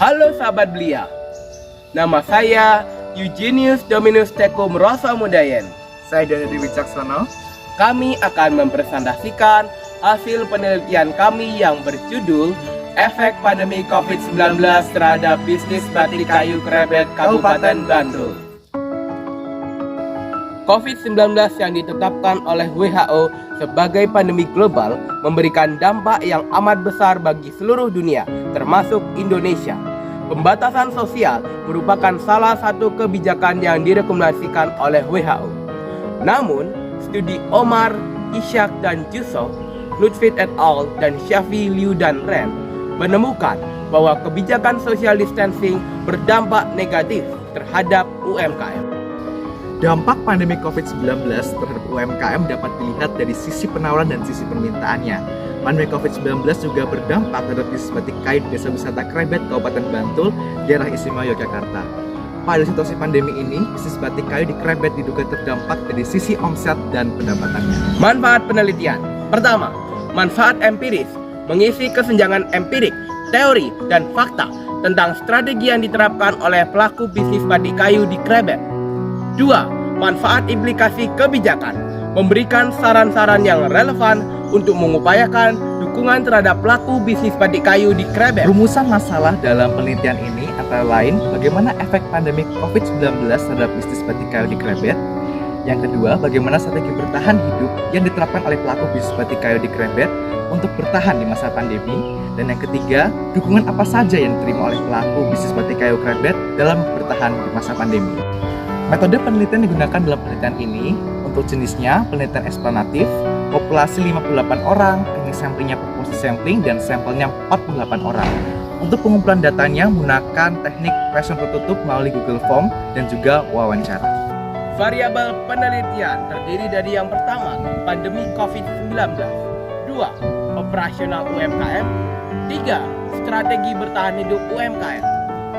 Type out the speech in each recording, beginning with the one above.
Halo sahabat belia, nama saya Eugenius Dominus Tekum Rosa Mudayen. Saya Daniel Wicaksono. Kami akan mempresentasikan hasil penelitian kami yang berjudul Efek Pandemi COVID-19 terhadap Bisnis Batik Kayu Krebet Kabupaten Bantul. COVID-19 yang ditetapkan oleh WHO sebagai pandemi global memberikan dampak yang amat besar bagi seluruh dunia, termasuk Indonesia. Pembatasan sosial merupakan salah satu kebijakan yang direkomendasikan oleh WHO. Namun, studi Omar, Ishak dan Yusuf, Lutfit et al. Dan Syafi Liu dan Ren menemukan bahwa kebijakan social distancing berdampak negatif terhadap UMKM. Dampak pandemi COVID-19 terhadap UMKM dapat dilihat dari sisi penawaran dan sisi permintaannya. Pandemi COVID-19 juga berdampak terhadap bisnis batik kayu di Desa Wisata Krebet, Kabupaten Bantul, daerah istimewa Yogyakarta. Pada situasi pandemi ini, bisnis batik kayu di Krebet diduga terdampak dari sisi omset dan pendapatannya. Manfaat penelitian. Pertama, manfaat empiris, mengisi kesenjangan empirik, teori, dan fakta tentang strategi yang diterapkan oleh pelaku bisnis batik kayu di Krebet. 2. Manfaat implikasi kebijakan, memberikan saran-saran yang relevan untuk mengupayakan dukungan terhadap pelaku bisnis batik kayu di Krebet. Rumusan masalah dalam penelitian ini antara lain bagaimana efek pandemi COVID-19 terhadap bisnis batik kayu di Krebet. Yang kedua, bagaimana strategi bertahan hidup yang diterapkan oleh pelaku bisnis batik kayu di Krebet untuk bertahan di masa pandemi. Dan yang ketiga, dukungan apa saja yang diterima oleh pelaku bisnis batik kayu Krebet dalam bertahan di masa pandemi. Metode penelitian digunakan dalam penelitian ini untuk jenisnya penelitian eksplanatif, populasi 58 orang, teknik samplingnya proporsi sampling dan sampelnya 48 orang. Untuk pengumpulan datanya menggunakan teknik question tertutup melalui Google Form dan juga wawancara. Variabel penelitian terdiri dari yang pertama, pandemi COVID-19. 2. Operasional UMKM. 3. Strategi bertahan hidup UMKM.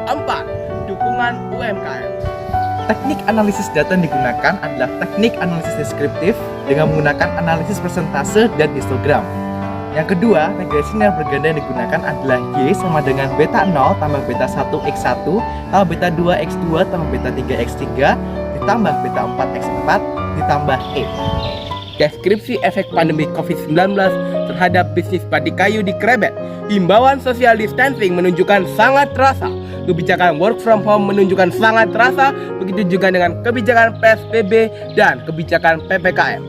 4. Dukungan UMKM. Teknik analisis data yang digunakan adalah teknik analisis deskriptif dengan menggunakan analisis persentase dan histogram. Yang kedua, regresi yang berganda yang digunakan adalah Y sama dengan beta 0 tambah beta 1 X1 tambah beta 2 X2 tambah beta 3 X3 ditambah beta 4 X4 ditambah E. Deskripsi efek pandemi COVID-19 terhadap bisnis batik kayu di Krebet. Himbauan social distancing menunjukkan sangat terasa. Kebijakan work from home menunjukkan sangat terasa. Begitu juga dengan kebijakan PSBB dan kebijakan PPKM.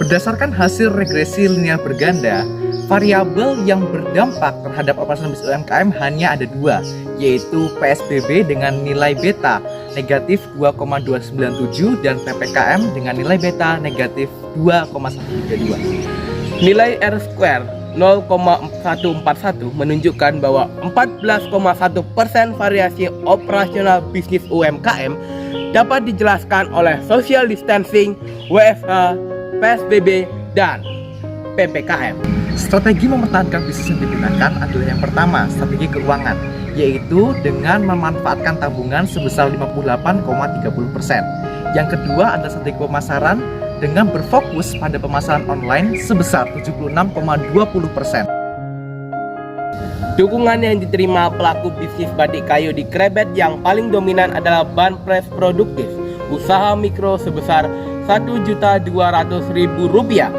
Berdasarkan hasil regresi linear berganda, variabel yang berdampak terhadap operasional bisnis UMKM hanya ada dua, yaitu PSBB dengan nilai beta negatif 2,297 dan PPKM dengan nilai beta negatif 2,132. Nilai R-square 0,141 menunjukkan bahwa 14,1% variasi operasional bisnis UMKM dapat dijelaskan oleh social distancing, WFH, PSBB, dan PPKM. Strategi mempertahankan bisnis yang digunakan adalah yang pertama, strategi keuangan, yaitu dengan memanfaatkan tabungan sebesar 58,30%. Yang kedua adalah strategi pemasaran dengan berfokus pada pemasaran online sebesar 76,20%. Dukungan yang diterima pelaku bisnis batik kayu di Krebet yang paling dominan adalah banpres produktif usaha mikro sebesar Rp1.200.000.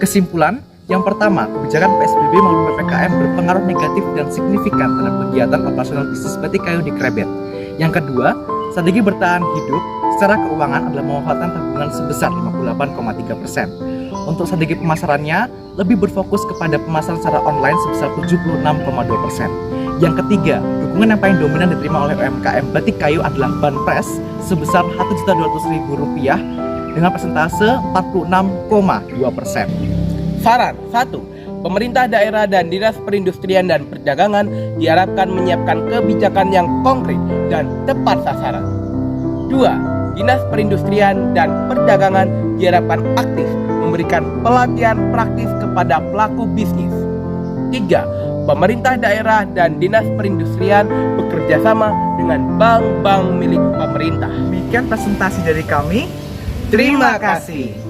Kesimpulan, yang pertama, kebijakan PSBB maupun PPKM berpengaruh negatif dan signifikan terhadap kegiatan operasional bisnis batik kayu di Krebet. Yang kedua, strategi bertahan hidup secara keuangan adalah memanfaatkan tabungan sebesar 58,3%. Untuk strategi pemasarannya, lebih berfokus kepada pemasaran secara online sebesar 76,2%. Yang ketiga, dukungan yang paling dominan diterima oleh UMKM batik kayu adalah banpres sebesar Rp1.200.000 dengan persentase 46,2%. Saran 1. Pemerintah daerah dan Dinas Perindustrian dan Perdagangan diharapkan menyiapkan kebijakan yang konkret dan tepat sasaran. 2. Dinas Perindustrian dan Perdagangan diharapkan aktif memberikan pelatihan praktis kepada pelaku bisnis. 3. Pemerintah daerah dan Dinas Perindustrian bekerja sama dengan bank-bank milik pemerintah. Demikian presentasi dari kami. Terima kasih.